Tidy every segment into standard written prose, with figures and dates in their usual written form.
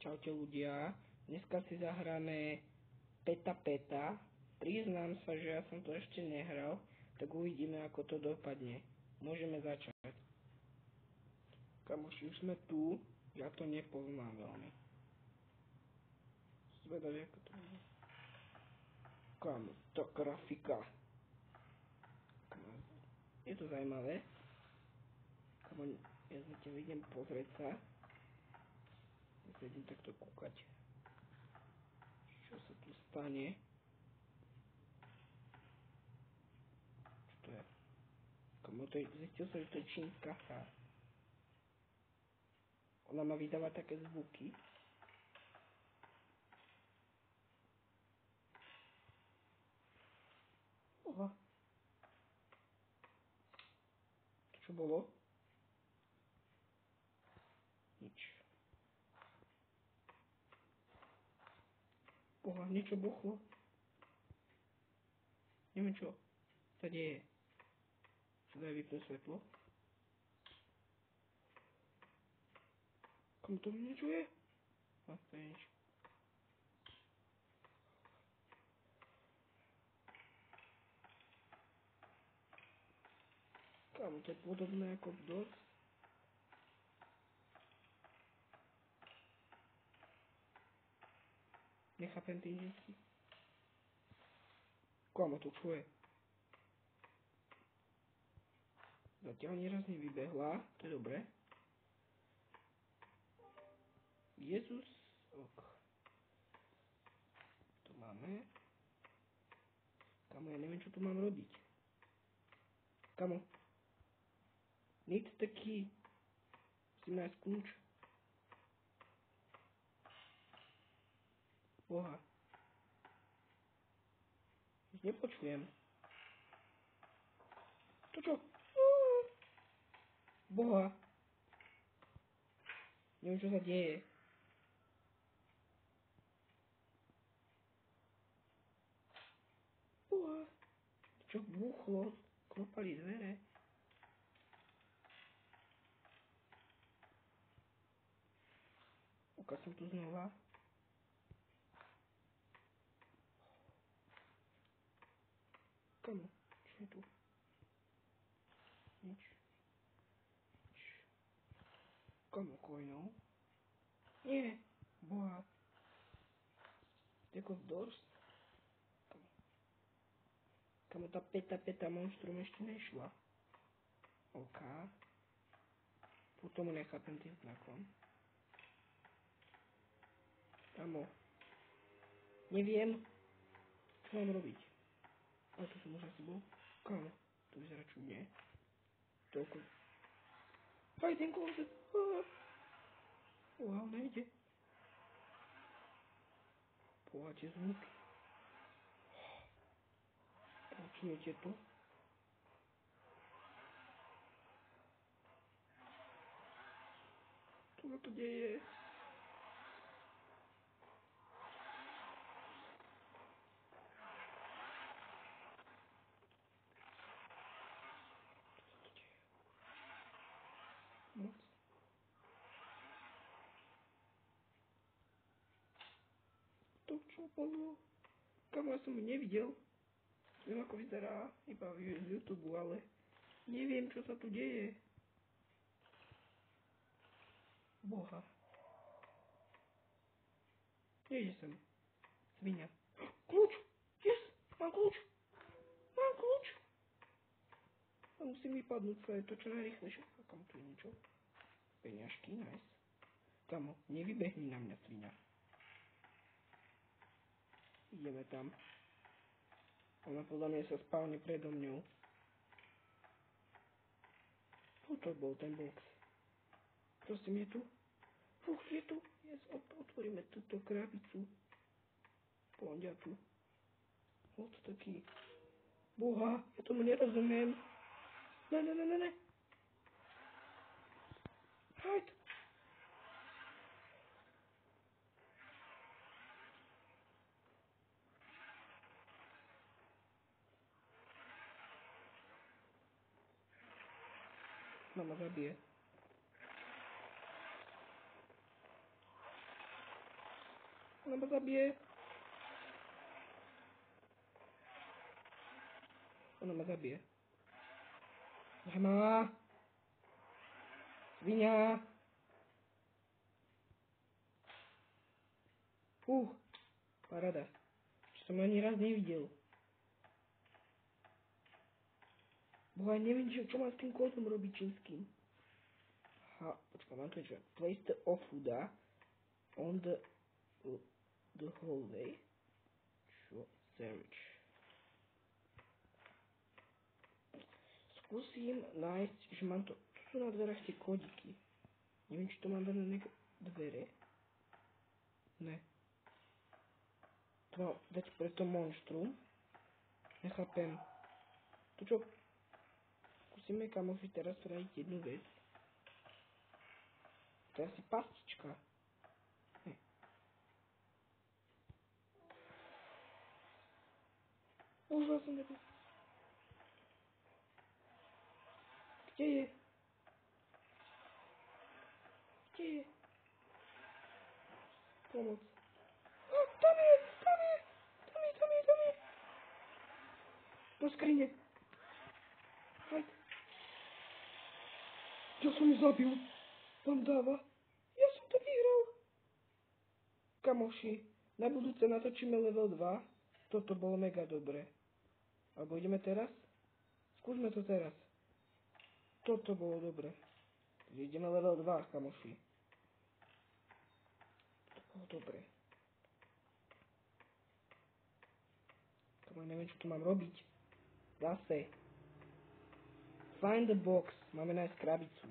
Čaute ľudia, dneska si zahráme Peta Peta. Priznám sa, že ja som to ešte nehral, tak uvidíme, ako to dopadne. Môžeme začať. Kamoši, už sme tu, ja to nepoznám veľmi. Zvedavý, ako to bude. Kamo, to grafika. Je to zajímavé. Kamo, ja zatiaľ idem pozrieť sa. Idem takto kúkať, čo sa tu stane. Čo to je? Komu to je? Zistil som, že to je čínska hra. Ona má vydávať také zvuky. Oha. To čo bolo? Nič. Boha, niečo buchlo. Neviem čo sa deje. Čo daj vypnúť svetlo? Komu to niečo je? A to je nič. Kámo, to je podobné ako v DOS. Nechápem tým deti. Kámo, to čo je? Zatiaľ nieraz nevybehla, to je dobré. Jezus, ok. To máme. Kamo, ja neviem, čo tu mám robiť. Kamo. Need the key. Musím nájsť kľúč. Boha. Už nepočujem. To čo? Boha. Neviem, čo sa deje. Boha. Čo buchlo? Klopali dvere. Ukáž som tu znova. Kamo, čo je tu? Nič. Kamo, kojnou? Nie, boha. Ako v DOS? Kamo, tá Peta monštrum ešte nešla. OK. Potom nechápem tým znakom. Kamo. Neviem, čo mám robiť. Ale to som už asi bol. Kamo, to vyzerá čudne. Toľko. Hiding closet. Wow, nejde. Počujete zvuky. Počujete to? Čo sa to deje? Moc. To čo bolo? Kamo, ja som ju nevidel. Viem, ako vyzerá iba z YouTube, ale neviem, čo sa tu deje. Boha. Nejde sem. Svinia. Kľúč! Yes! Mám kľúč! Mám kľúč! A musím vypadnúť sa, je to čo najrychlejšie. A kam tu je niečo? Peňažky, nice. Kamo, nevybehni na mňa, svinia. Ideme tam. Ona podľa mňa sa spálne predo mňou. Toto bol ten box. Prosím, je tu? Je tu. Yes, otvoríme túto krabicu. Poďa tu. What taký. Boha, ja tomu nerozumiem. Ne. Hajď. Mama zabije. Ona ma zabije. Ona ma zabije. Nemá. Svinia. Paráda. Čo som ani raz nevidel. Boha, neviem, čo mám s tým kódom robiť čínskym. Aha, počkaj, mám to čo? Place the ofuda on the hallway. Čo? Search. Skúsim nájsť, že mám to... Tu sú na dverách tie kódiky. Neviem, či to mám dať na nejaké dvere. Ne. To mám dať pre to monštrum. Nechápem. To čo? Skúsime kamoši teraz spraviť jednu vec. To je asi pastička. Ne. Už som nebyl. Kde je? Kde je? Pomoc. Tam je! Do skrine. Hej. Ja som ju zabil. Vám dáva. Ja som to vyhral. Kamoši, na budúce natočíme level 2. Toto bolo mega dobre. Alebo ideme teraz? Skúsme to teraz. Toto bolo dobre. Ideme level 2, kamoši. To bolo dobre. Kamoši, neviem, čo tu mám robiť. Zase. Find the box. Máme nájsť krabicu.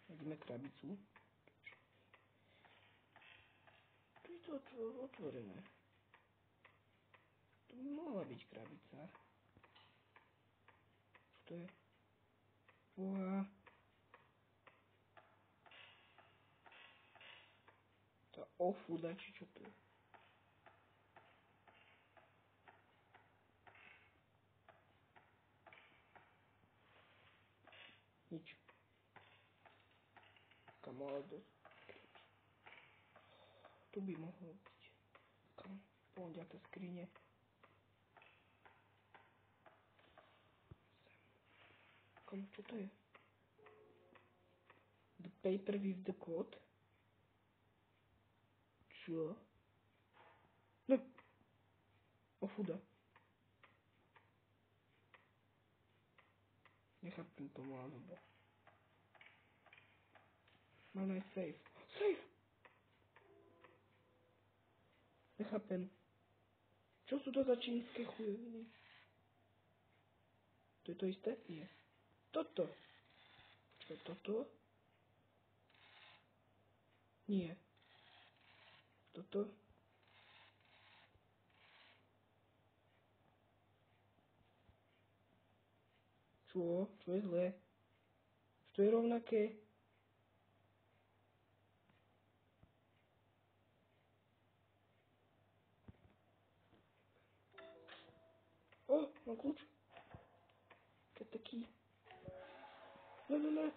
Nájdeme krabicu. Tu je to otvorené. Tu by mohla byť krabica. Čo to je? Boha. Tá ofuda, či čo to je? Nič. Kamo, ale tu by mohlo byť. Kamo, poďa tá skrine. Kamo, čo to je? The paper with the code? Čo? No. Ofuda. Nechápem tomu, alebo... Mám aj safe. Safe! Nechápem. Čo sú to za čínske chujoviny? To je to isté? Nie. Toto. Čo je toto? Nie. Toto? Čo? Čo je zlé? Čo je rovnaké? Mám kľúč. Keď taký. Ne.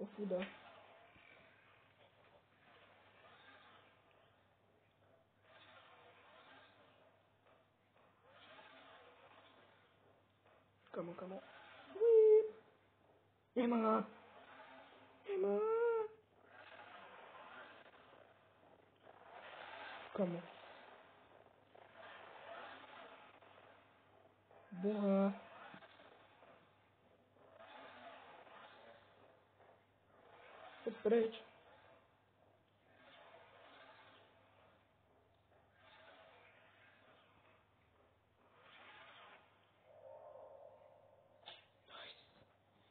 Ofuda. Kamo. Nemá. Kamo. Boha. Poď preč.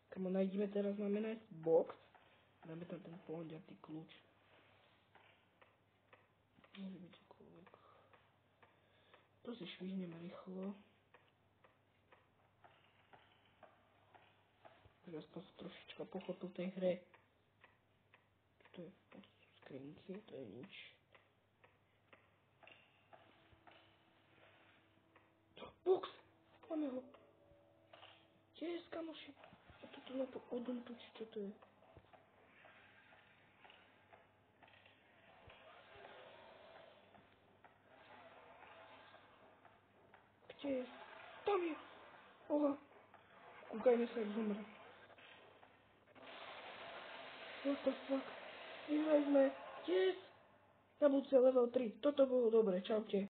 Kamo, nájdeme teraz, máme nájsť box. Dáme tam ten pohľadiatý kľúč. Môže byť čokoľvek. To si švihnem rýchlo. Že aspoň som trošička pochopil tej hre. Čo to je? Skrinky, to je nič. Box! Máme ho. Yes, kamoši. A toto na to odumtu, či čo to je? Kde je? Tam je. Oha. Kúkajme sa, jak zomre. What the fuck? Vyhrali sme. Yes! Na budúce level 3. Toto bolo dobre. Čaute.